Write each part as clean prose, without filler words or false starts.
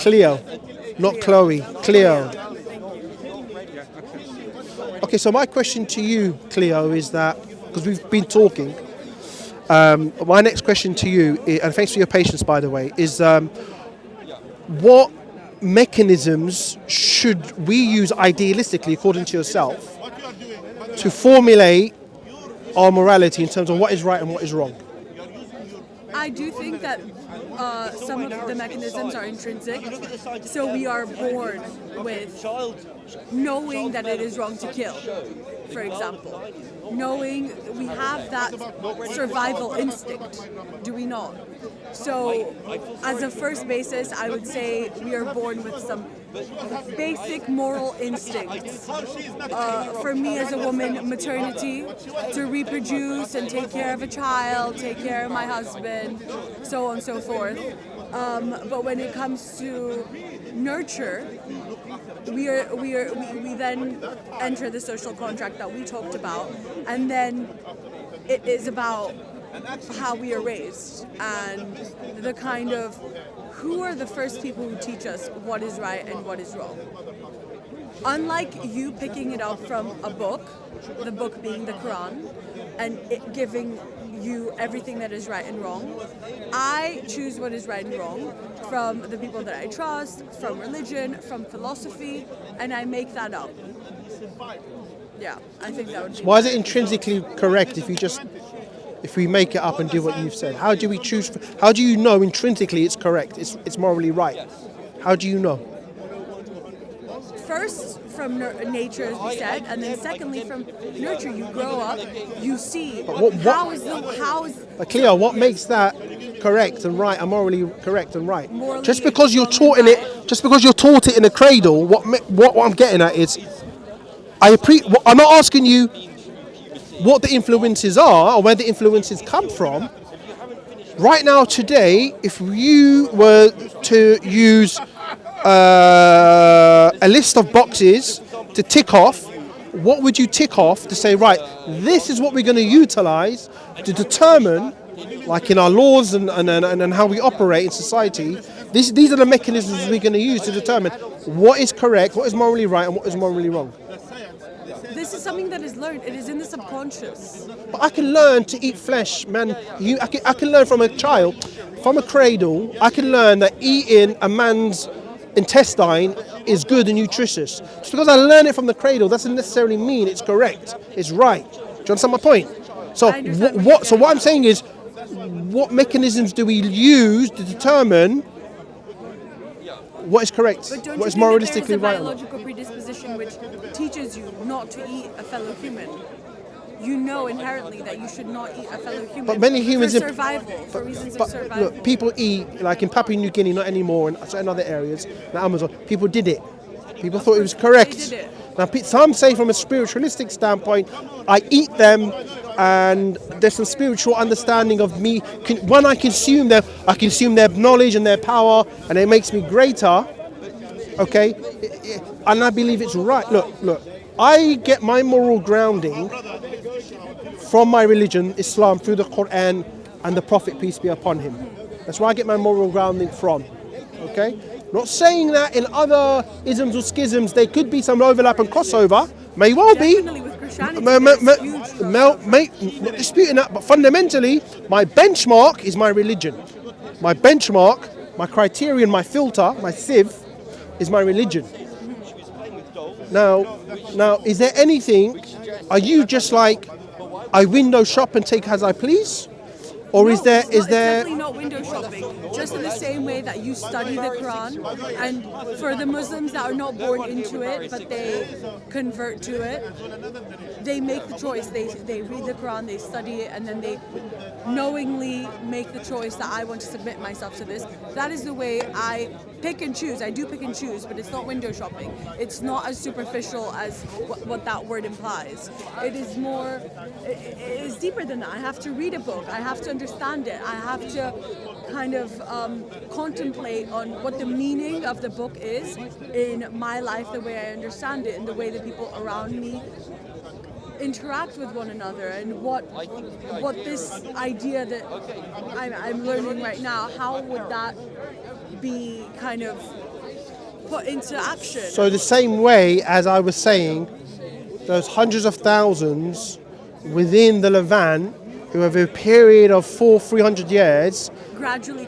Cleo, not Chloe. Cleo. Okay, so my question to you, Cleo, is that, because we've been talking, my next question to you, and thanks for your patience, by the way, is what mechanisms should we use idealistically, according to yourself, to formulate our morality in terms of what is right and what is wrong? I do think that some of the mechanisms are intrinsic, so we are born with knowing that it is wrong to kill, for example. Knowing we have that survival instinct, do we not? So, as a first basis, I would say we are born with some basic moral instincts. For me as a woman, maternity, to reproduce and take care of a child, take care of my husband, so on and so forth. But when it comes to nurture, we then enter the social contract that we talked about, and then it is about how we are raised and the kind of who are the first people who teach us what is right and what is wrong. Unlike you picking it up from a book, the book being the Quran, and it giving you everything that is right and wrong, I choose what is right and wrong from the people that I trust, from religion, from philosophy, and I make that up. Yeah, I think that would be. Why is it intrinsically correct if we make it up and do what you've said? How do we choose? How do you know intrinsically it's correct? It's morally right. How do you know? First, from nature, as we said, and then secondly, from nurture. You grow up, you see how is. But Cleo, what makes that correct and right, and morally correct and right? Morally Just because you're taught it in a cradle, what I'm getting at is, I'm not asking you what the influences are or where the influences come from. Right now, today, if you were to use a list of boxes to tick off, what would you tick off to say, right, this is what we're going to utilize to determine, like in our laws and how we operate in society, these are the mechanisms we're going to use to determine what is correct, what is morally right, and what is morally wrong. This is something that is learned. It is in the subconscious. But I can learn to eat flesh, man. I can learn from a child, from a cradle. I can learn that eating a man's intestine is good and nutritious. Just because I learn it from the cradle doesn't necessarily mean it's correct. It's right. Do you understand my point? So what I'm saying is, what mechanisms do we use to determine what is correct, what is moralistically right? But don't you think that there is a biological predisposition which teaches you not to eat a fellow human? You know inherently that you should not eat a fellow human. But many humans, for survival, for reasons of survival. Look, people eat, like in Papua New Guinea, not anymore, and certain other areas, the Amazon. People did it. People thought it was correct. They did it. Now, some say from a spiritualistic standpoint, I eat them, and there's some spiritual understanding of me. When I consume them, I consume their knowledge and their power, and it makes me greater. Okay, and I believe it's right. Look. I get my moral grounding from my religion, Islam, through the Quran and the Prophet, peace be upon him. That's where I get my moral grounding from. Okay? Not saying that in other isms or schisms there could be some overlap and crossover. May well be. Definitely with Christianity, Not disputing that, but fundamentally, my benchmark is my religion. My benchmark, my criterion, my filter, my sieve is my religion. Now, is there anything? Are you just like I window shop and take as I please, or no, is there? It's definitely not window shopping. Just in the same way that you study the Quran, and for the Muslims that are not born into it but they convert to it, they make the choice. They read the Quran, they study it, and then they knowingly make the choice that I want to submit myself to this. That is the way I pick and choose. I do pick and choose, but it's not window shopping. It's not as superficial as what that word implies. It is more, it is deeper than that. I have to read a book. I have to understand it. I have to kind of contemplate on what the meaning of the book is in my life, the way I understand it, and the way the people around me interact with one another, and what this idea that I'm learning right now, how would that be kind of put into action. So the same way as I was saying, those hundreds of thousands within the Levant who have a period of 300 years gradually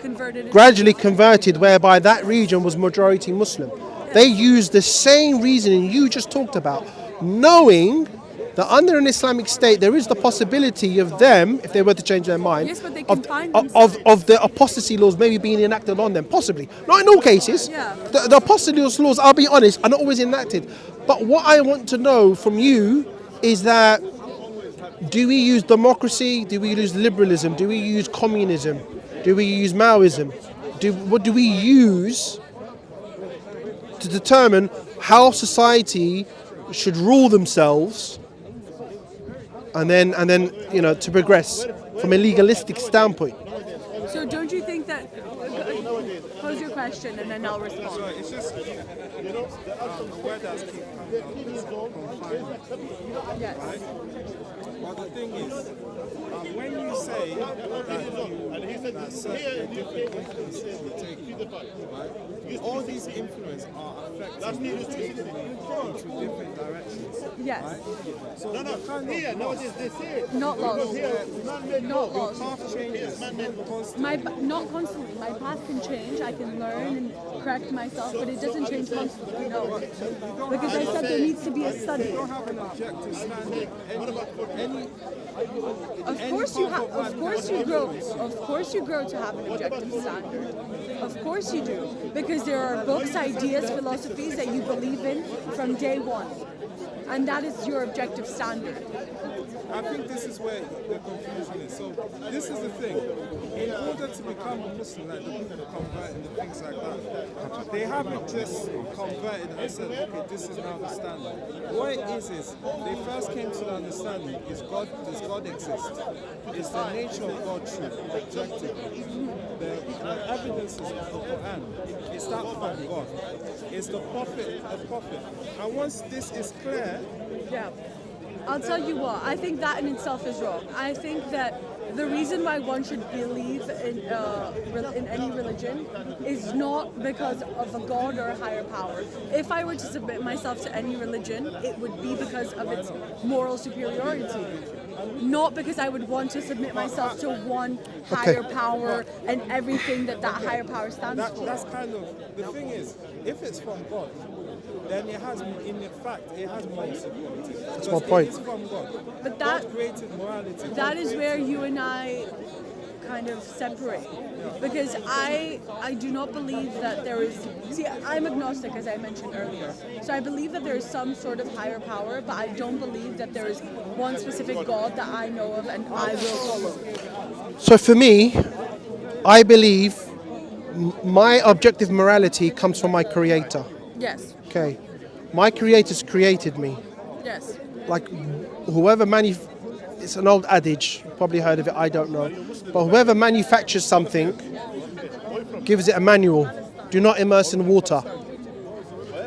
converted, whereby that region was majority Muslim. They used the same reasoning you just talked about, knowing that under an Islamic state there is the possibility of them, if they were to change their mind, Yes, but they can find of the apostasy laws maybe being enacted on them, possibly. Not in all cases. Yeah. The apostasy laws, I'll be honest, are not always enacted. But what I want to know from you is that, do we use democracy? Do we use liberalism? Do we use communism? Do we use Maoism? What do we use to determine how society should rule themselves, and then to progress from a legalistic standpoint? So don't you think that? Pose your question and then I'll respond. So it's just, the word that's keep coming up is confinement. Yes. Right? Well, the thing is, when you say that certain different influences you take, right? All these influences are affecting you taking into different directions. Yes. Right? So kind of Not lost. Not your lost. path changes constantly. Not constantly. My path can change. I can learn and correct myself, but it doesn't change constantly. No. Because I said there needs to be a study. You don't have an objective standard. Of course you have. Of course you grow. Of course you grow to have an objective standard. Of course you do, because there are books, ideas, philosophies that you believe in from day one, and that is your objective standard. I think this is where the confusion is. So this is the thing. In order to become a Muslim, like the people converting and things like that, they haven't just converted and said, okay, this is now the standard. What it is they first came to the understanding, does God exist? Is the nature of God true, objectively? The evidences of the Quran, is that from God? Is the prophet a prophet? And once this is clear, Yeah. I'll tell you what, I think that in itself is wrong. I think that the reason why one should believe in any religion is not because of a god or a higher power. If I were to submit myself to any religion, it would be because of its moral superiority. Not because I would want to submit myself to one higher power and everything that higher power stands for. that's kind of, the thing is, if it's from God, then it has, in fact, it has moral superiority. That's my point. It is from God. But God created morality. That is where you and I kind of separate, because I do not believe that there is. See, I'm agnostic, as I mentioned earlier, so I believe that there is some sort of higher power, but I don't believe that there is one specific God that I know of and I will follow. So for me, I believe my objective morality comes from my creator. Yes. Okay, my creator's created me. Yes. Like whoever it's an old adage, you've probably heard of it, I don't know. But whoever manufactures something gives it a manual. Do not immerse in water.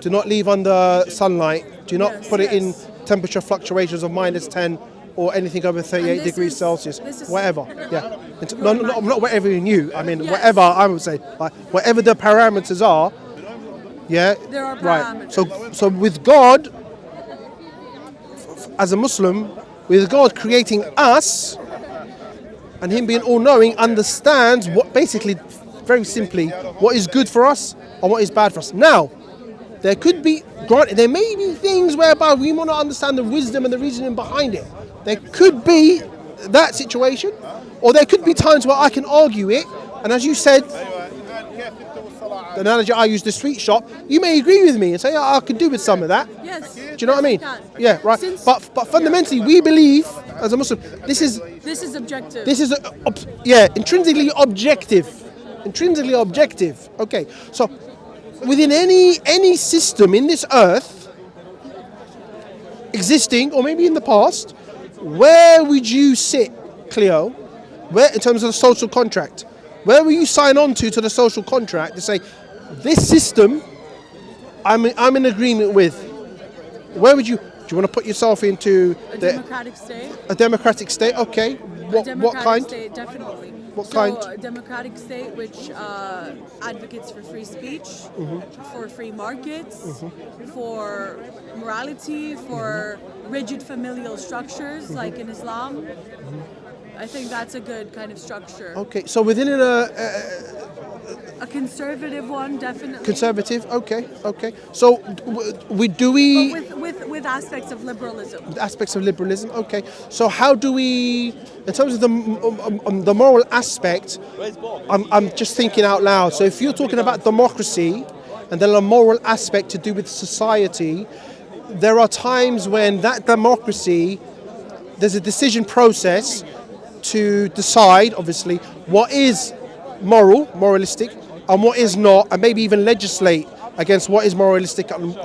Do not leave under sunlight. Do not put it in temperature fluctuations of -10 or anything over 38 degrees Celsius. Whatever. Yeah. Not whatever you knew. I mean, whatever I would say. Like, whatever the parameters are. Yeah. There are right. parameters. So with God, as a Muslim, with God creating us and Him being all-knowing, understands what basically, very simply, what is good for us and what is bad for us. Now, there could be, granted, there may be things whereby we want to understand the wisdom and the reasoning behind it. There could be that situation, or there could be times where I can argue it, and as you said, the analogy I use, the sweet shop, you may agree with me and say, I could do with some of that. Yes. Do you know what I mean? Can. Yeah, right. But fundamentally, we believe, as a Muslim, this is objective. This is intrinsically objective. Intrinsically objective. Okay. So within any system in this earth existing, or maybe in the past, where would you sit, Cleo? Where, in terms of the social contract, where will you sign on to the social contract to say, this system, I'm in agreement with? Where would you? Do you want to put yourself into a democratic state? A democratic state, okay. What kind? State, definitely. What So kind? a democratic state which advocates for free speech, for free markets, for morality, for rigid familial structures like in Islam. I think that's a good kind of structure. Okay, so within A conservative one, definitely. conservative. Okay. So do we But with aspects of liberalism. aspects of liberalism? Okay. So how do we, in terms of the moral aspect? I'm just thinking out loud. So if you're talking about democracy, and then a moral aspect to do with society, there are times when that democracy, there's a decision process to decide, obviously, what is moralistic, and what is not, and maybe even legislate against what is moralistic and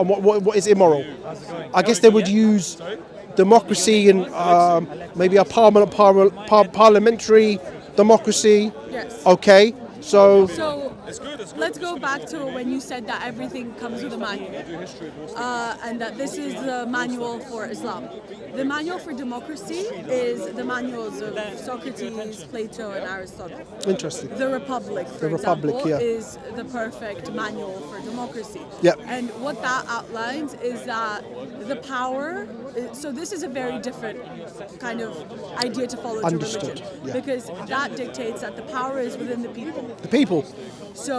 what is immoral. I guess they would use democracy and maybe a parliamentary democracy. Yes. Okay, so So let's go back to when you said that everything comes with a manual, and that this is the manual for Islam. The manual for democracy is the manuals of Socrates, Plato, and Aristotle. interesting. The Republic, for The Republic, example, yeah. is the perfect manual for democracy. Yep. And what that outlines is that the power. So this is a very different kind of idea to follow to Understood, religion, yeah. because that dictates that the power is within the people. The people. So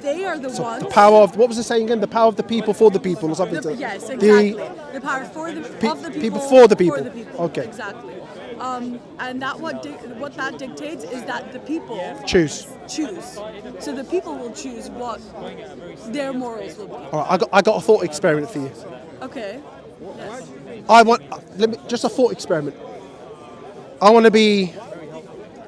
they are the ones. The power of, what was the saying again? The power of the people for the people, or something. Yes, The exactly. The power of the people people for the people. Okay. Exactly. And that what that dictates is that the people choose. choose. So the people will choose what their morals will be. All right, I got a thought experiment for you. Okay. Yes. Just a thought experiment. I want to be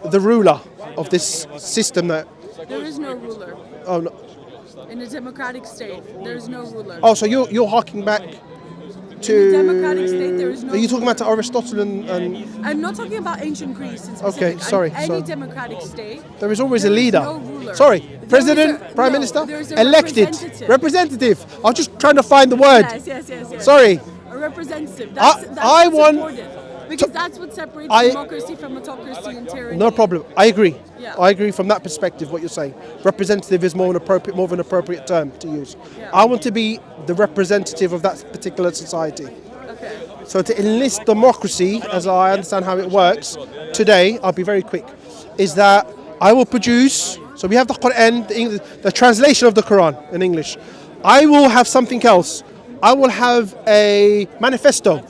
the ruler of this system that. There is no ruler. Oh no. In a democratic state, there is no ruler. Oh, so you're harking back to. In a democratic state, there is no. Are you talking ruler. about Aristotle and I'm not talking about ancient Greece in specific. Okay, sorry, Any sorry. democratic state. there is always a there is leader. no ruler. Sorry, There president, is a- prime no, minister, there is a elected, representative. representative. I was just trying to find the word. Yes. Sorry. A representative. That's I what's want important. Because that's what separates I- democracy from autocracy and tyranny. No problem. I agree. Yeah. I agree from that perspective. What you're saying, representative is more of an appropriate term to use. Yeah. I want to be the representative of that particular society. Okay. So to enlist democracy, as I understand how it works today, I'll be very quick, is that I will produce. So we have the Quran, the translation of the Quran in English. I will have something else. I will have a manifesto.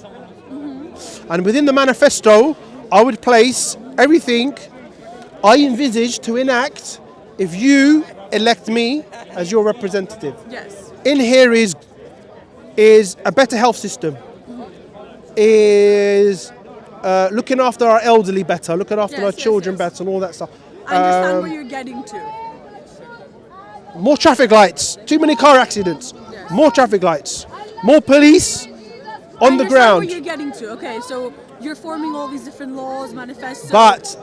And within the manifesto, I would place everything I envisage to enact if you elect me as your representative. Yes. In here is a better health system, is looking after our elderly better, looking after Yes, our yes, children yes. better, and all that stuff. I understand where you're getting to. More traffic lights, too many car accidents, Yes. more traffic lights, more police on the I understand ground. where you're getting to. Okay, so you're forming all these different laws, manifestos. But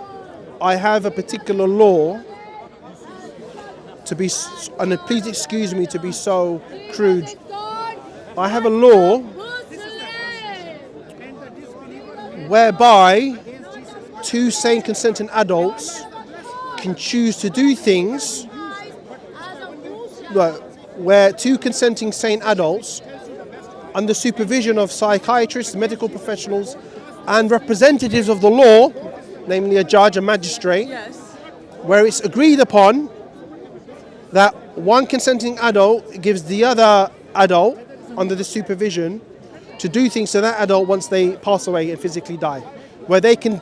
I have a particular law to be, and please excuse me to be so crude. I have a law whereby two sane consenting adults can choose to do things where two consenting sane adults under supervision of psychiatrists, medical professionals and representatives of the law, namely a judge, a magistrate, Yes. where it's agreed upon that one consenting adult gives the other adult under the supervision to do things to that adult once they pass away and physically die, where they can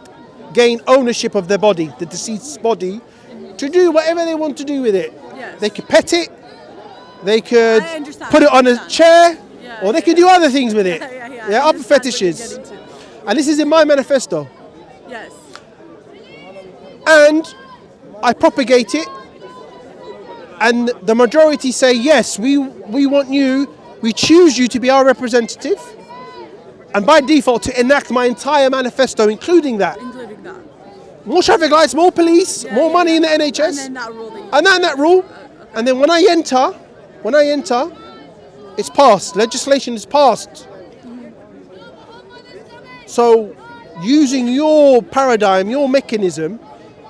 gain ownership of their body, the deceased's body, to do whatever they want to do with it. Yes. They could pet it, they could I understand, put it on I a understand. chair, Yeah, or they yeah, can do other things with it. I Other understand what fetishes. you're getting to. And this is in my manifesto. Yes. And I propagate it, and the majority say, yes, we want you, we choose you to be our representative, and by default to enact my entire manifesto, including that. Including that. More traffic lights, more police, Yeah, more yeah, money in the And NHS, then that rule that you and then that rule. And then when I enter, it's passed. Legislation is passed. So using your paradigm, your mechanism,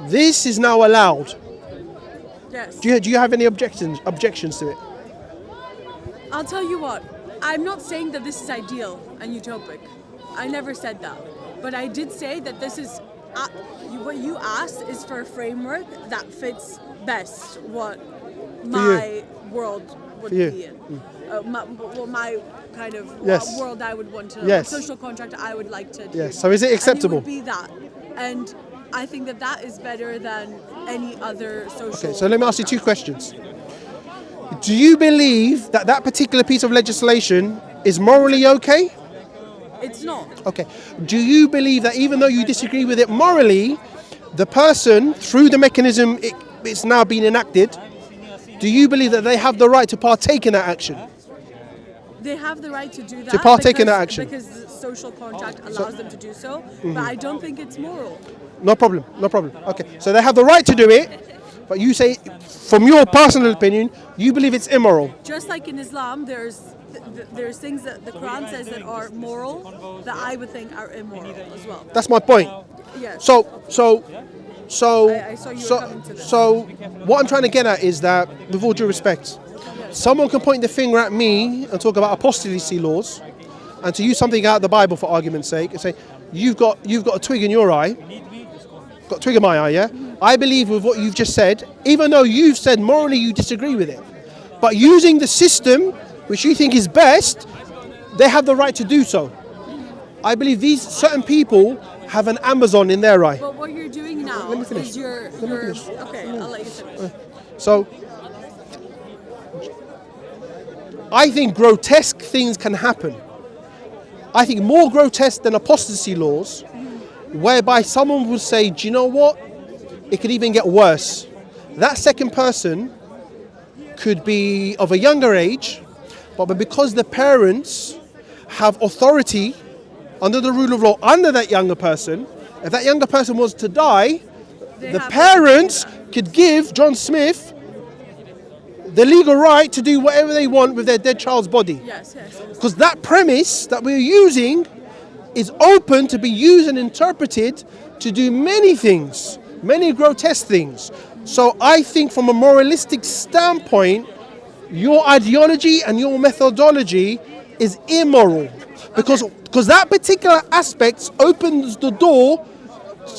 This is now allowed. Yes. Do you have any objections to it? I'll tell you what. I'm not saying that this is ideal and utopic. I never said that. But I did say that this is what you asked is for a framework that fits best what my world would be in. My kind of world I would want to, social contract I would like to do. Yes. So is it acceptable? And it would be that. And I think that that is better than any other social. Okay, so let me ask you two questions. Do you believe that that particular piece of legislation is morally okay? It's not. Okay. Do you believe that even though you disagree with it morally, the person, through the mechanism it's now been enacted, do you believe that they have the right to partake in that action? They have the right to do that. To partake in that action. Because the social contract allows them to do so. But I don't think it's moral. No problem. Okay. So they have the right to do it, but you say, from your personal opinion, you believe it's immoral. Just like in Islam, there's things that the Quran says that are moral that I would think are immoral as well. That's my point. Yes. So I saw you were coming to this. So what I'm trying to get at is that, with all due respect, someone can point the finger at me and talk about apostasy laws, and to use something out of the Bible for argument's sake, and say, you've got a twig in your eye, got a twig in my eye, yeah? I believe with what you've just said, even though you've said morally you disagree with it, but using the system which you think is best, they have the right to do so. I believe these certain people have an Amazon in their eye. But what you're doing now Let me finish. is you're okay, I'll let you finish. So, I think grotesque things can happen. I think more grotesque than apostasy laws, whereby someone would say, do you know what? It could even get worse. That second person could be of a younger age, but because the parents have authority under the rule of law under that younger person, if that younger person was to die, the parents could give John Smith the legal right to do whatever they want with their dead child's body. Yes. Because that premise that we're using is open to be used and interpreted to do many things, many grotesque things. So I think from a moralistic standpoint, your ideology and your methodology is immoral. Because that particular aspect opens the door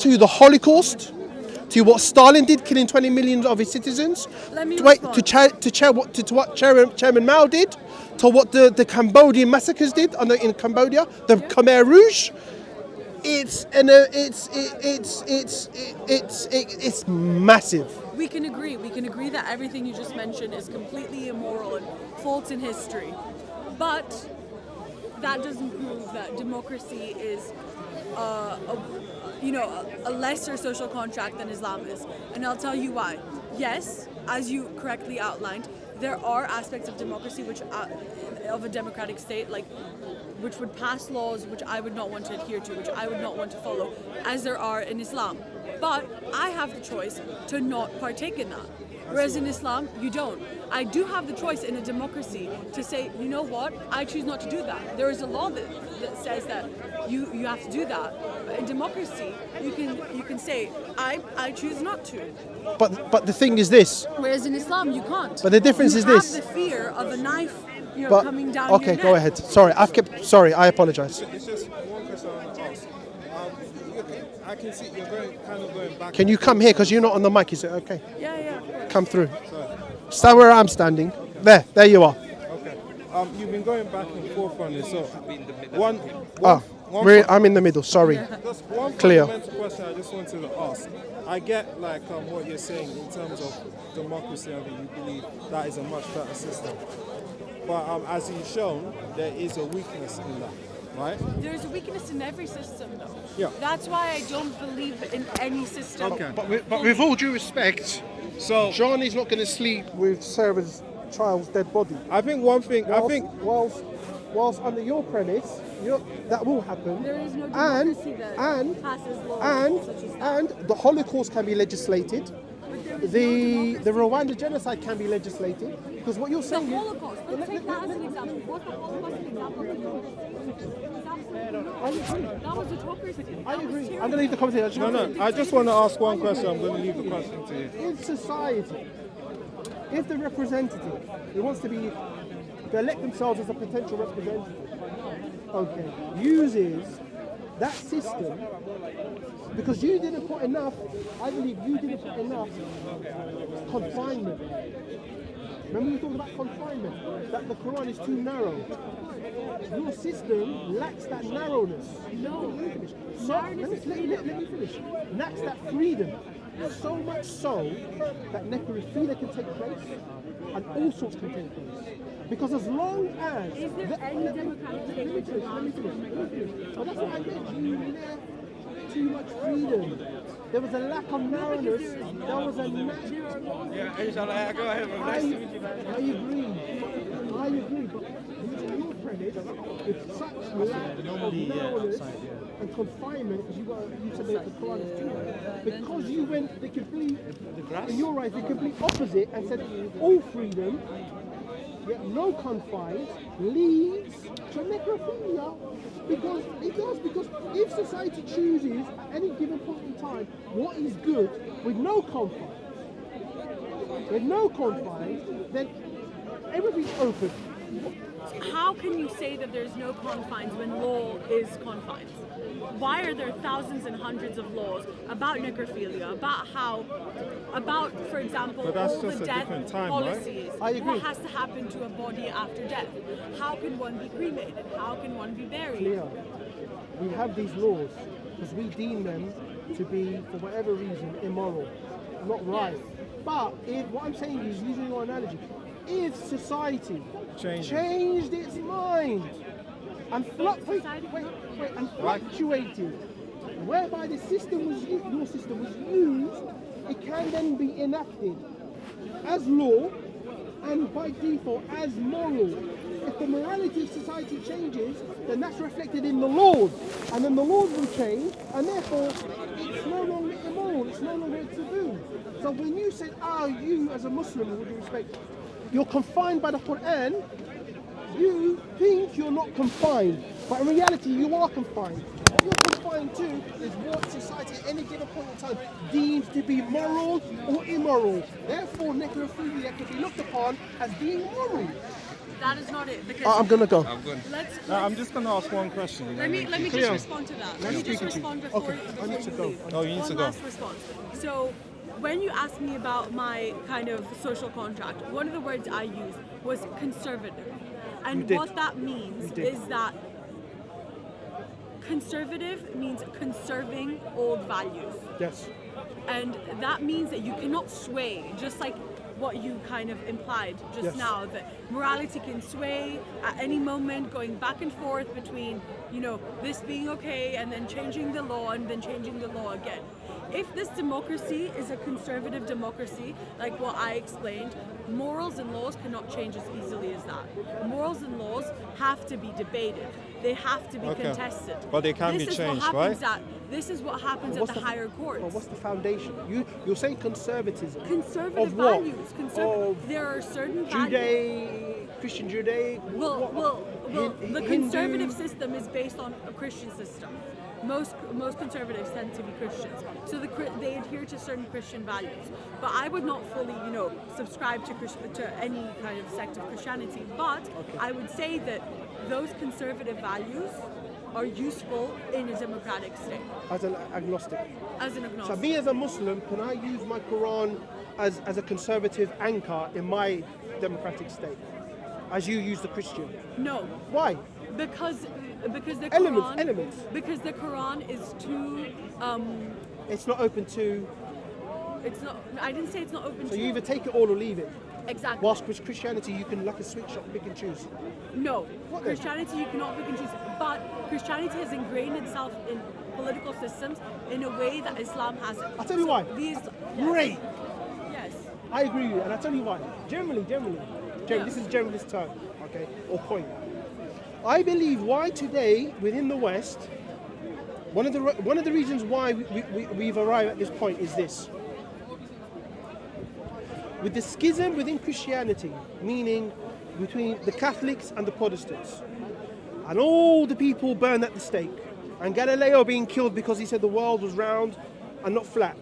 to the Holocaust, to what Stalin did, killing 20 million of his citizens, to what Chairman Mao did, to what the Cambodian massacres did in Cambodia, the Khmer Rouge. It's massive. We can agree that everything you just mentioned is completely immoral and false in history. But that doesn't prove that democracy is a lesser social contract than Islam is. And I'll tell you why. Yes, as you correctly outlined, there are aspects of democracy which of a democratic state, like which would pass laws which I would not want to adhere to, which I would not want to follow, as there are in Islam. But I have the choice to not partake in that. Whereas in Islam, you don't. I do have the choice in a democracy to say, you know what, I choose not to do that. There is a law that says that you have to do that. But in democracy, you can say, I choose not to. But the thing is this. Whereas in Islam, you can't. But the difference is this. You have the fear of a knife coming down okay, your neck. go ahead. Sorry, I apologize. It's just one question I want to ask. I can see you're kind of going back. Can you come here? Because you're not on the mic, is it okay? Yeah. Come through. Stand where I'm standing. There you are. Okay. You've been going back and forth on this. So I'm in the middle. Sorry. Just one Clear. fundamental question I just wanted to ask. I get what you're saying in terms of democracy. I mean, you believe that is a much better system. But as you've shown, there is a weakness in that, right? There's a weakness in every system, though. Yeah. That's why I don't believe in any system. Okay. But with all due respect, So John is not going to sleep with Sarah's child's dead body. I think one thing. Whilst under your premise, that will happen. There is no democracy that passes laws such as that. And the Holocaust can be legislated. But there the Rwanda genocide can be legislated because what you're The saying is Holocaust. Let's take that as an example. Was the Holocaust an example of that was autocracy. I agree. I'm going to leave the conversation. No, I just want to ask one question. I'm going to leave the question to you. In society, if the representative who wants to elect themselves as a potential representative, okay, uses that system because you didn't put enough, I believe you didn't put enough confinement. Remember we talked about confinement, that the Quran is too narrow. Your system lacks that narrowness. No. Let me finish. So, let me finish. Lacks that freedom. So much so that necrophilia can take place and all sorts can take place. Because as long as... Is there any democratic state Let me finish. But that's what I meant. You left too much freedom. There was a lack of narrowness. There was a Yeah, inshallah, go ahead. I agree. But using your premise, with such lack of narrowness and confinement, because you said that the Quran is too narrow, because you went the complete, in your eyes, the complete opposite and said all freedom, yet no confines, leads to necrophilia. Because if society chooses at any given point in time what is good with no confines, then everything's open. How can you say that there's no confines when law is confined? Why are there thousands and hundreds of laws about necrophilia, about, for example, But that's all just the a death different time, policies? I agree. What has to happen to a body after death? How can one be cremated? How can one be buried? Clear. We have these laws because we deem them to be, for whatever reason, immoral, not right. But what I'm saying is, using your analogy, if society changed its mind and fluctuated, whereby the system was your system was used, it can then be enacted as law and by default as moral. If the morality of society changes, then that's reflected in the laws, and then the laws will change, and therefore it's no longer immoral, it's no longer a taboo. So when you said, you as a Muslim, with due respect, you're confined by the Quran, you think you're not confined, but in reality you are confined. What you're confined to is what society at any given point in time deems to be moral or immoral. Therefore, necrophilia can be looked upon as being moral. That is not it. Because I'm gonna go. I'm just going to ask one question. Let me just respond to that. Let me just respond before, Okay, I need to you go. leave. Oh, you need to go. One last response. So, when you asked me about my kind of social contract, one of the words I used was conservative. And what that means is that conservative means conserving old values. Yes. And that means that you cannot sway, just like what you kind of implied just now, that morality can sway at any moment, going back and forth between, this being okay and then changing the law and then changing the law again. If this democracy is a conservative democracy, like what I explained, morals and laws cannot change as easily as that. Morals and laws have to be debated. They have to be contested. But they can be changed, right? This is what happens at the higher courts. Well, what's the foundation? You're saying conservatism. Conservative Of what? values. There are certain values. Christian Judaic. Well, the Hindu. conservative system is based on a Christian system. Most conservatives tend to be Christians, so they adhere to certain Christian values. But I would not fully, subscribe to any kind of sect of Christianity. But I would say that those conservative values are useful in a democratic state. As an agnostic. As an agnostic. So me as a Muslim, can I use my Quran as a conservative anchor in my democratic state, as you use the Christian? No. Why? Because the Elements. Quran, because the Quran is too. It's not open to. It's not. I didn't say it's not open So to. you either take it all or leave it. Exactly. Whilst with Christianity, you can like a switch shop, pick and choose. No. What then? Christianity you cannot pick and choose. But Christianity has ingrained itself in political systems in a way that Islam hasn't. I'll tell you why. Great. Yes. I agree with you, and I'll tell you why. Generally, this is generalist term, okay, or point. I believe why today within the West, one of the reasons why we've arrived at this point is this. with the schism within Christianity, meaning between the Catholics and the Protestants, and all the people burned at the stake, and Galileo being killed because he said the world was round and not flat,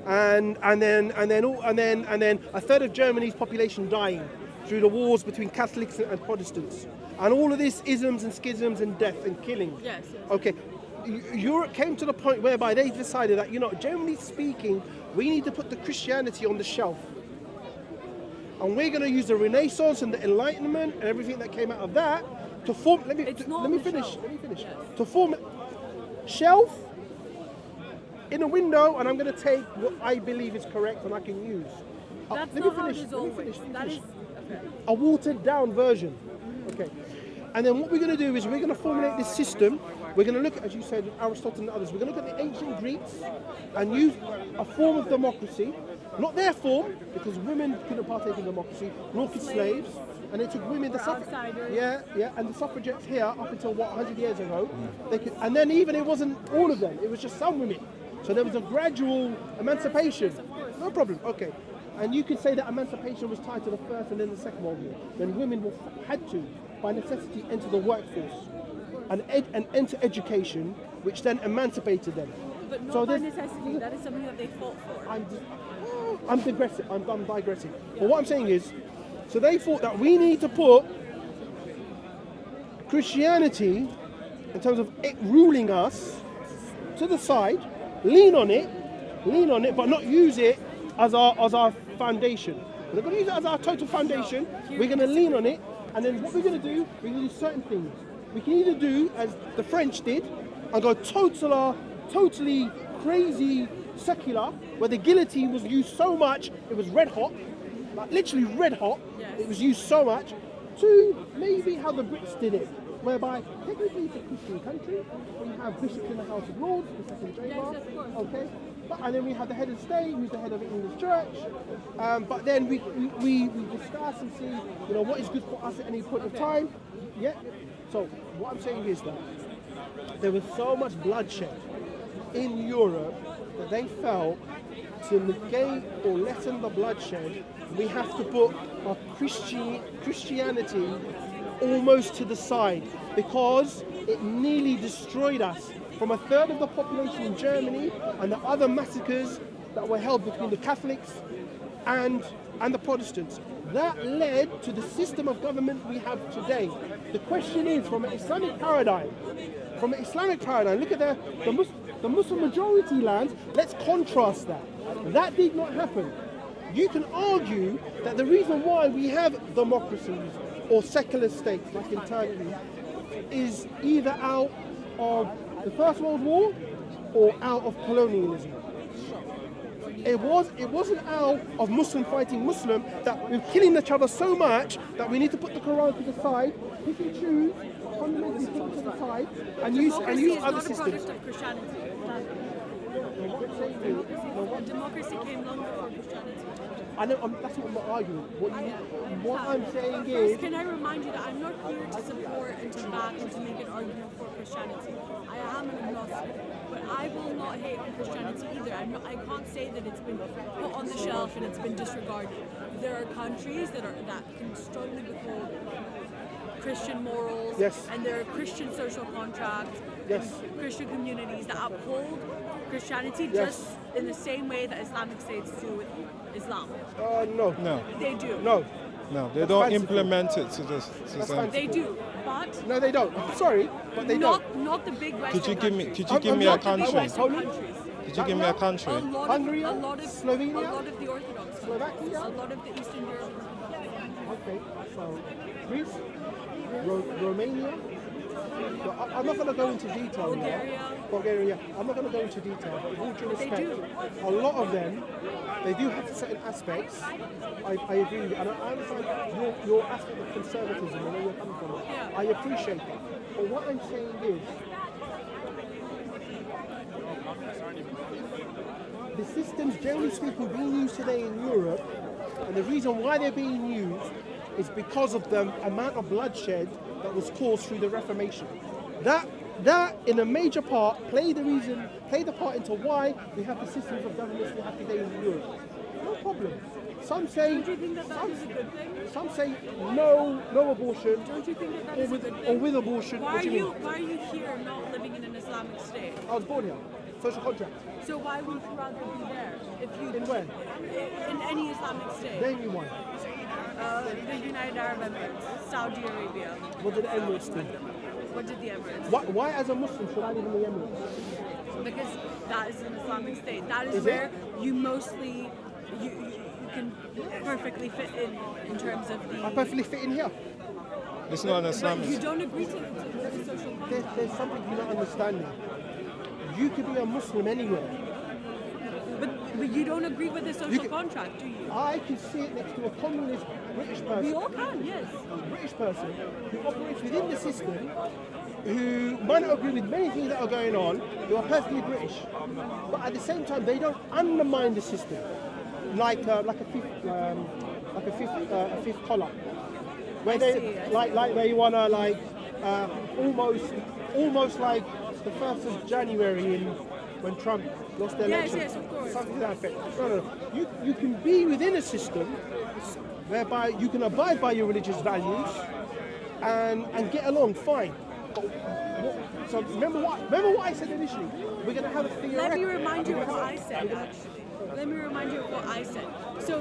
and then a third of Germany's population dying through the wars between Catholics and Protestants, and all of this isms and schisms and death and killing. Yes. Okay, Europe came to the point whereby they decided that, generally speaking, we need to put the Christianity on the shelf. And we're going to use the Renaissance and the Enlightenment and everything that came out of that to form. Let me finish. Yes. To form shelf in a window, and I'm going to take what I believe is correct and I can use. That's Let not me how it finish. is Let me always. finish. That is A watered down version. Okay. And then what we're going to do is we're going to formulate this system. We're going to look at, as you said, Aristotle and others. We're going to look at the ancient Greeks and use a form of democracy. Not their form, because women couldn't partake in democracy, nor could slaves. And it took women, outsiders. and the suffragettes here up until 100 years ago. They could, and then even it wasn't all of them. It was just some women. So there was a gradual emancipation. No problem. Okay. And you could say that emancipation was tied to the First and then the Second World War. Then women had to, by necessity, enter the workforce and enter education, which then emancipated them. But not So by there's- necessity. That is something that they fought for. I'm digressing. I'm digressing. But what I'm saying is, so they thought that we need to put Christianity, in terms of it ruling us, to the side, lean on it, but not use it as our foundation. We're not going to use it as our total foundation. We're going to lean on it, and then what we're going to do, we're going to do certain things. We can either do as the French did and go totally crazy secular, where the guillotine was used so much it was red hot, like literally red hot. Yes. It was used so much. To maybe how the Brits did it, whereby technically it's a Christian country. We have bishops in the House of Lords, the second chamber. Yes, of course. Okay. And then we have the head of state, who's the head of the English church. But then we discuss and see, what is good for us at any point of time. Yeah. So what I'm saying is that there was so much bloodshed in Europe that they felt to negate or lessen the bloodshed, we have to put our Christianity almost to the side, because it nearly destroyed us from a third of the population in Germany and the other massacres that were held between the Catholics and the Protestants. That led to the system of government we have today. The question is, from an Islamic paradigm, look at the Muslim majority lands, let's contrast that. That did not happen. You can argue that the reason why we have democracies or secular states like in Turkey is either out of the First World War or out of colonialism. It wasn't out of Muslim fighting Muslim, that we're killing each other so much that we need to put the Quran to the side, pick and choose, fundamentally put it to the side, and use other systems. Democracy is not a product of Christianity. Democracy came long before Christianity. I know, that's what I'm arguing. What I'm saying First, is, can I remind you that I'm not here to support and to back and to make an argument for Christianity. I am an agnostic, but I will not hate on Christianity either. I can't say that it's been put on the shelf and it's been disregarded. There are countries that can strongly withhold Christian morals, yes, and there are Christian social contracts, yes, and Christian communities that uphold Christianity yes, just in the same way that Islamic states do with Islam. no. They do. No, they That's don't fanciful. implement it to this. They do, but No, they don't. I'm sorry, but they don't. not the big Western Could you give me? countries. Could you give me a Not the big country? Western Poland? countries. Could you give me a country? Hungary, a lot of Slovenia? a lot of the Orthodox countries, Slovakia? a lot of the Eastern Europe. Okay, so Greece, Romania. So I'm not going to go into detail now. Bulgaria. I'm not going to go into detail. With all due They respect, do. a lot of them, they do have certain aspects. I agree with you. And I understand your aspect of conservatism and where you're coming from. Yeah. I appreciate that. But what I'm saying is, the systems, generally speaking, being used today in Europe, and the reason why they're being used is because of the amount of bloodshed that was caused through the Reformation. That in a major part played the part into why we have the systems of governments we have today in Europe. No problem. Some say, Don't you think that that is a good thing? some say no abortion, Don't you think that that or is a with, good or thing? with abortion. Why What are do you you mean? why are you here not living in an Islamic state? I was born here. Social contract. So why would you rather be there if you In where? in any Islamic state? Name me one. The United Arab Emirates, Saudi Arabia. What did the Emirates do? What did the Emirates? Why as a Muslim should I live in the Emirates? Because that is an Islamic state. That is Is where it? you mostly you can perfectly fit in terms of the. I perfectly fit in here. It's not an But Islamic. you don't agree to the social contract. There's something you're not understanding. You could be a Muslim anywhere. But you don't agree with the social can- contract, do you? I can sit next to a communist British person. We all can, yes. British person who operates within the system, who might not agree with many things that are going on, who are perfectly British, but at the same time they don't undermine the system, like a fifth column, where I they see, I like they wanna almost like the 1st of January when Trump lost the Yes, election. yes, of course. Something to that effect. No. You can be within a system whereby you can abide by your religious values and get along fine. So remember what I said initially. We're going to have a theory. Let me remind you of what I said, actually. Let me remind you of what I said. So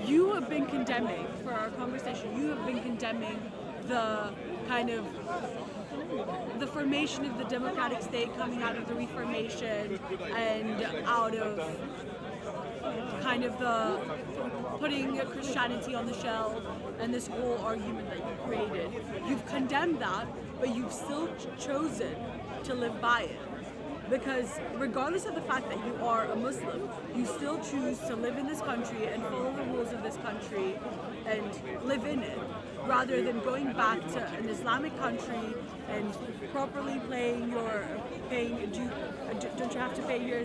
you have been condemning, for our conversation, you have been condemning the kind of the formation of the democratic state coming out of the Reformation and out of kind of the putting Christianity on the shelf and this whole argument that you created. You've condemned that, but you've still chosen to live by it. Because regardless of the fact that you are a Muslim, you still choose to live in this country and follow the rules of this country and live in it, rather than going back to an Islamic country and properly don't you have to pay your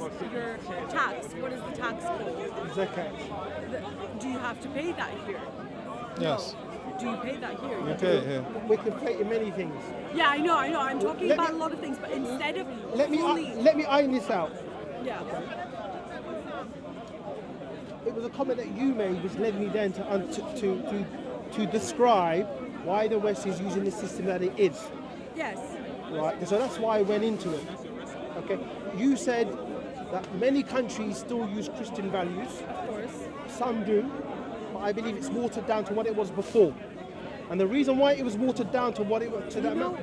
tax? What is the tax called? Zakat. Do you have to pay that here? Yes. Do you pay that here? Okay, yeah. We're conflating many things. Yeah, I know. I'm talking Let about me- a lot of things, but instead of Let me iron this out. yeah. It was a comment that you made which led me then to describe why the West is using the system that it is. Yes. Right? So that's why I went into it. Okay. You said that many countries still use Christian values. Of course. Some do, but I believe it's watered down to what it was before. And the reason why it was watered down to what it was to that amount,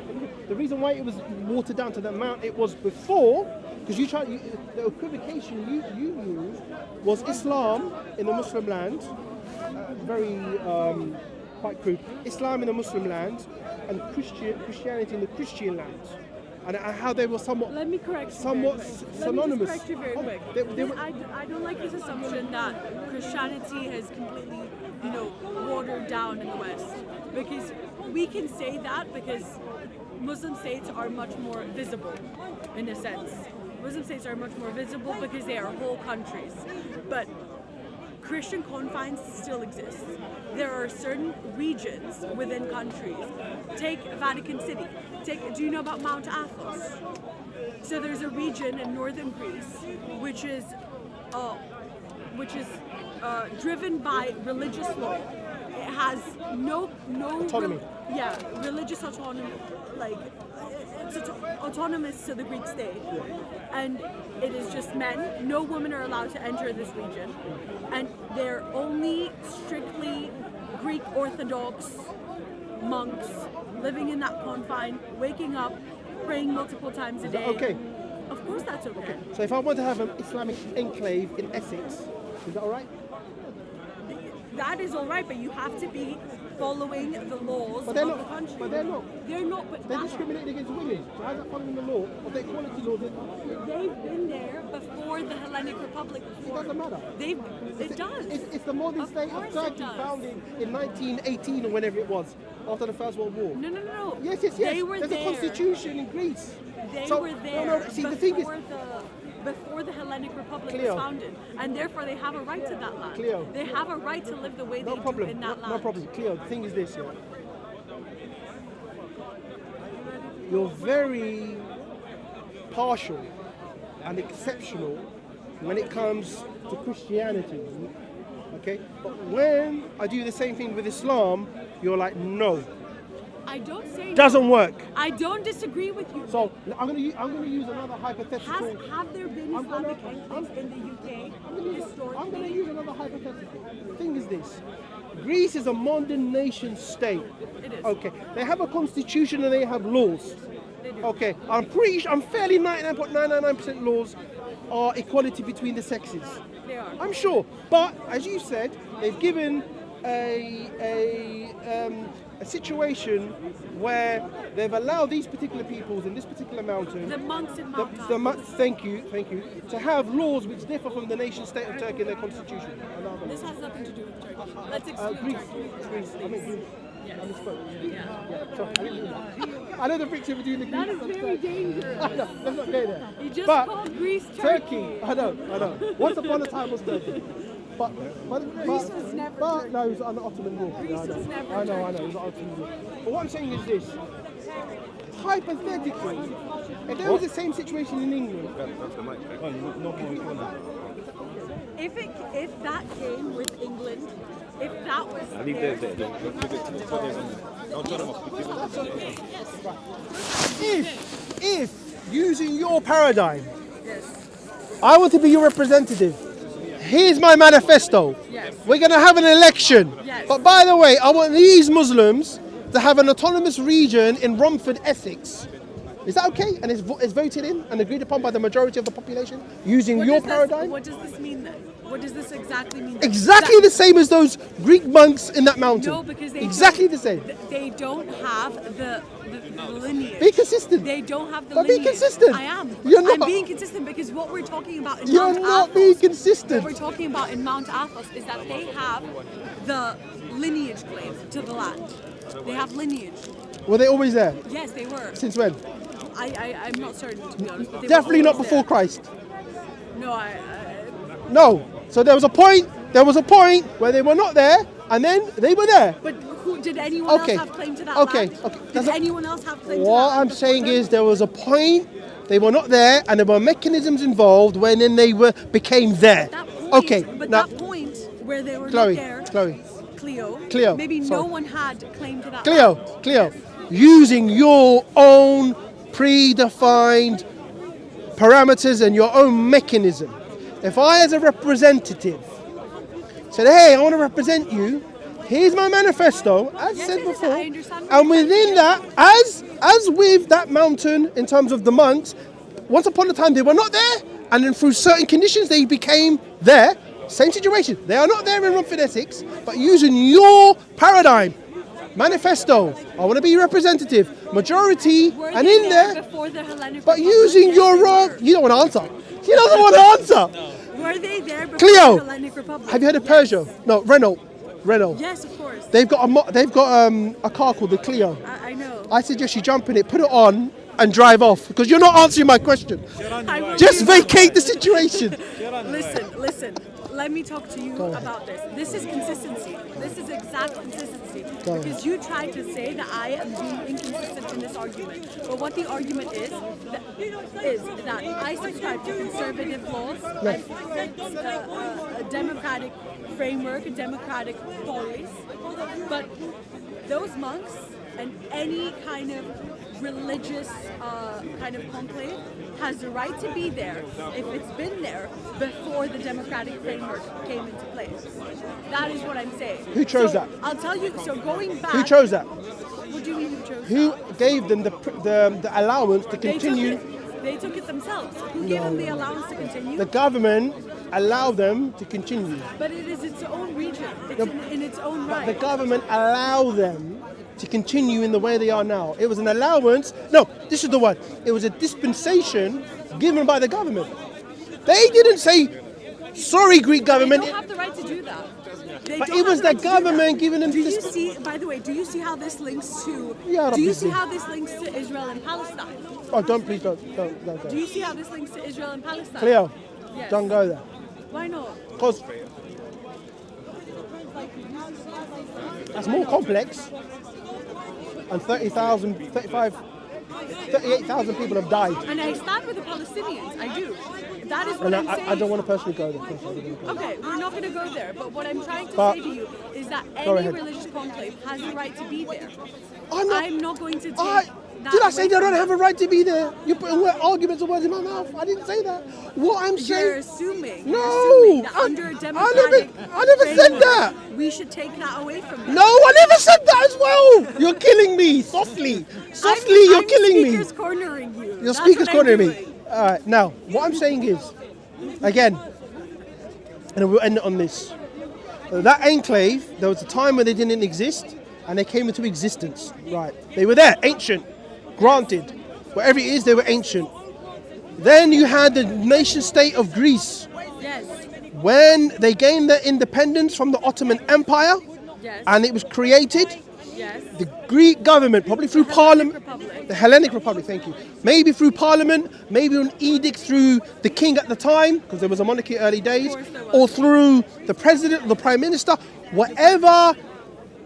the reason why it was watered down to the amount it was before, because the equivocation you used was Islam in the Muslim land, very quite crude. Islam in the Muslim land, and Christianity in the Christian land, and how they were somewhat Let me correct you somewhat very quick. synonymous. Let me just correct you very Oh, quick. they were- I don't like this assumption that Christianity has completely, watered down in the West. Because we can say that because Muslim states are much more visible, in a sense. Muslim states are much more visible because they are whole countries. But Christian confines still exist. There are certain regions within countries. Take Vatican City. Do you know about Mount Athos? So there's a region in northern Greece which is driven by religious law. It has no Autonomy. religious autonomy. Like it's autonomous to the Greek state, and it is just men. No women are allowed to enter this region, and they're only strictly Greek Orthodox monks living in that confine, waking up, praying multiple times a Is that day. okay? Of course, that's okay. So if I want to have an Islamic enclave in Essex, is that all right? That is all right, but you have to be following the laws But they're of not. the country. But they're not. They're not, but They're discriminating against women. So how's that following the law of the equality law? they've been there before the Hellenic Republic. It doesn't matter. It does. It's the modern Of state of course it Turkey does. founded in 1918 or whenever it was, after the First World War. No. Yes. They were There's there. a constitution in Greece. They So- were there No, see, the thing is, before the Hellenic Republic Cleo. was founded, and therefore they have a right to that land. Cleo. They have a right to live the way no they problem. do in that land. No problem. Cleo, the thing is this, yeah. You're very partial and exceptional when it comes to Christianity Okay, but when I do the same thing with Islam, you're like, no, I don't say doesn't no. work. I don't disagree with you. So I'm gonna use another hypothetical. Have there been Islamic enclaves in the UK historically? I'm going to use another hypothetical. The thing is this: Greece is a modern nation state. It is. Okay, they have a constitution and they have laws. They do. Okay, I'm fairly 99.999% laws are equality between the sexes. They are. I'm sure, but as you said, they've given a situation where they've allowed these particular peoples in this particular mountain. The monks in Mount Thank you, to have laws which differ from the nation state of Turkey in their constitution. This has nothing to do with Turkey. Let's exclude Greece. Turkey. Greece. I mean Greece. Yes. I misspoke. Yeah. Sorry, I didn't mean that. I know the friction between the Greeks. That is very dangerous. I know, let's not go there. You just But called Greece Turkey. I know. Once upon a time was Turkey. But Greece was never Turkey. No, it was under Ottoman rule. Greece was never I know, it was under Ottoman rule. But what I'm saying is this. Hypothetically, if there was the same situation in England, if that came with England, if that was if using your paradigm, yes. I want to be your representative. Here's my manifesto. Yes. We're going to have an election. Yes. But by the way, I want these Muslims to have an autonomous region in Romford, Essex. Is that okay? And it's voted in and agreed upon by the majority of the population using your paradigm? What does this mean then? What does this exactly mean? Exactly the same as those Greek monks in that mountain. No, because they exactly the same. They don't have the lineage. Be consistent. They don't have the But lineage. be consistent. I am. You're not. I'm being consistent because what we're talking about in You're Mount not Athos, being consistent. What we're talking about in Mount Athos is that they have the lineage claim to the land. They have lineage. Were they always there? Yes, they were. Since when? I'm not certain, to be honest. But they Definitely were not always before there. Christ. No, No. So there was a point where they were not there, and then they were there. But who did anyone Okay. else have claim to that Okay. land? Okay. Did Doesn't- anyone else have claim to that What land I'm before saying them? is there was a point, they were not there, and there were mechanisms involved when then they became there. That point, Okay. But Now, that point where they were Chloe, not there, Cleo, maybe sorry. no one had claim to that Cleo, land. using your own predefined parameters and your own mechanism. If I, as a representative, said, hey, I want to represent you, here's my manifesto, as Yes, said yes, before, I understand what and you're within saying. that, as with that mountain, in terms of the monks, once upon a time they were not there, and then through certain conditions they became there. Same situation. They are not there in Romford, Essex, but using your paradigm, manifesto, I want to be representative, majority, Were and they in there, before the Hellenic but Republic? using Yes, your they wrong, were. you don't want to answer. He doesn't want to answer. Were they there before Cleo, the Hellenic Republic? have you heard of Yes. Peugeot? No, Renault. Yes, of course. They've got a car called the Clio. I know. I suggest you jump in it, put it on, and drive off because you're not answering my question. I will Just do that. vacate the situation. Listen. Let me talk to you about this. This is consistency. This is exact consistency. Go on. Because you tried to say that I am being inconsistent in this argument. But what the argument is that I subscribe to conservative laws, a democratic framework, a democratic police. But those monks and any kind of religious kind of conclave has the right to be there if it's been there before the democratic framework came into place. That is what I'm saying. Who chose that? I'll tell you. So going back, Who chose that? What do you mean who chose? Who that? gave them the allowance to continue? They took it themselves. Who gave them the allowance to continue? The government allowed them to continue. But it is its own region. It's in its own right. The government allowed them to continue in the way they are now. It was an allowance. No, this is the one. It was a dispensation given by the government. They didn't say, sorry, Greek government. They don't have the right to do that. They But don't it have was the the right to do government that. giving them Do you this. see? By the way, do you see how this links to? Yeah, do you obviously. see how this links to Israel and Palestine? Oh, please don't Do go. you see how this links to Israel and Palestine? Cleo, Yes. don't go there. Why not? Because that's more complex. And 35 38,000 people have died. And I stand with the Palestinians. I do. That is what And I'm saying. I don't want to personally go there. Okay, we're not going to go there. But what I'm trying to But- say to you is that Go any ahead. religious conclave has the right to be there. I'm not going to take that Did I say away they from don't them. have a right to be there? You're putting arguments and words in my mouth. I didn't say that. What I'm You're saying... assuming. No, Assuming that I- under a I democratic never said framework, that. We should take that away from them. No, I never said that as well. You're killing me. Softly. Softly, you're killing me. Speaker's cornering you. Your That's speaker's what I'm cornering me. doing. All right, now, what I'm saying is, again, and we'll end it on this. That enclave, there was a time when they didn't exist, and they came into existence. Right. They were there, ancient, granted. Whatever it is, they were ancient. Then you had the nation state of Greece. Yes. When they gained their independence from the Ottoman Empire, Yes. and it was created, Yes. the Greek government, probably through Parliament, Republic. the Hellenic Republic, thank you. Maybe through Parliament, maybe an edict through the king at the time, because there was a monarchy early days, course there was. or through the president, the prime minister, whatever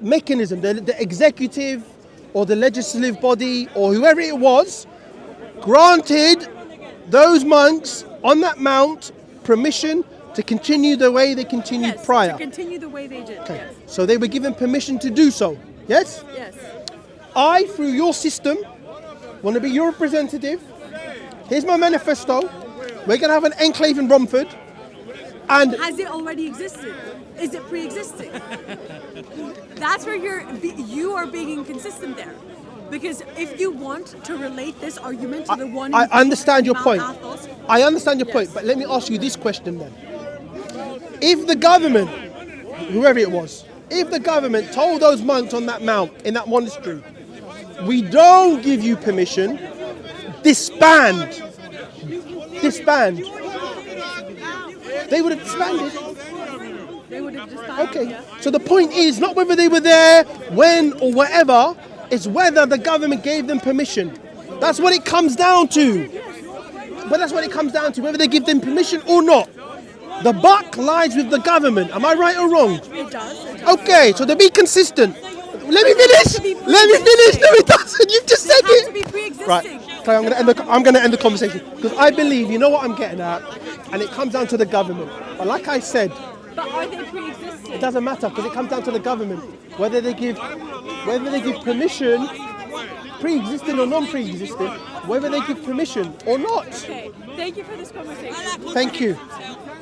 mechanism, the executive or the legislative body or whoever it was, granted those monks on that mount permission to continue the way they continued Yes. prior. To continue the way they did. Okay. Yes. So they were given permission to do so. Yes? Yes. I, through your system, want to be your representative. Here's my manifesto. We're going to have an enclave in Romford. And Has it already existed? Is it pre-existing? That's where you are being inconsistent there. Because if you want to relate this argument to the one I in understand your Mount point. Athos, I understand your point, Yes. but let me ask you this question then. If the government, whoever it was, if the government told those monks on that mount, in that monastery, we don't give you permission, disband. They would have disbanded. they would have disbanded. Okay, Yeah. so the point is not whether they were there, when, or whatever, it's whether the government gave them permission. That's what it comes down to. But that's what it comes down to, whether they give them permission or not. The buck lies with the government. Am I right or wrong? It does. Okay, so to be consistent. Let me finish. to be Let me finish. No, it doesn't. You've just said They have to it. be pre-existing. Right. So I'm going to end the conversation because I believe you know what I'm getting at, and it comes down to the government. But like I said, But are they pre-existing? it doesn't matter because it comes down to the government whether they give permission, pre-existing or non-pre-existing, whether they give permission or not. Okay. Thank you for this conversation. Thank you.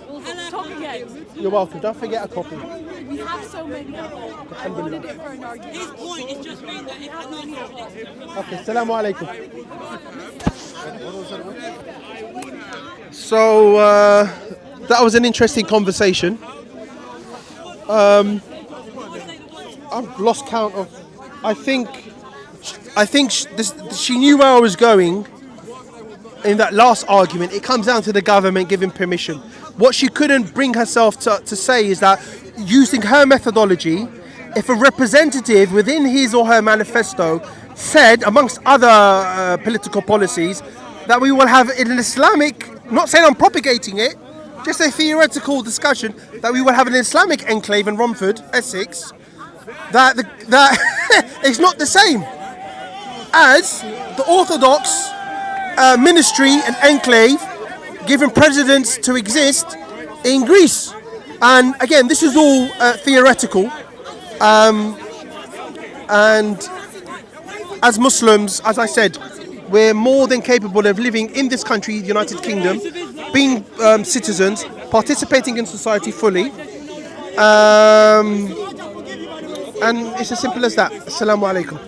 We'll talk again. You're welcome. Don't forget a copy. We have so many of them. I wanted it for an argument. His point is just being that we have many of them. Okay. Assalamu alaikum. So that was an interesting conversation. I've lost count of. I think she knew where I was going. In that last argument, it comes down to the government giving permission. What she couldn't bring herself to say is that using her methodology, if a representative within his or her manifesto said, amongst other political policies, that we will have an Islamic, not saying I'm propagating it, just a theoretical discussion, that we will have an Islamic enclave in Romford, Essex, that it's not the same as the Orthodox ministry and enclave given precedence to exist in Greece. And again, this is all theoretical. And as Muslims, as I said, we're more than capable of living in this country, the United Kingdom, being citizens, participating in society fully. And it's as simple as that. Assalamu alaikum.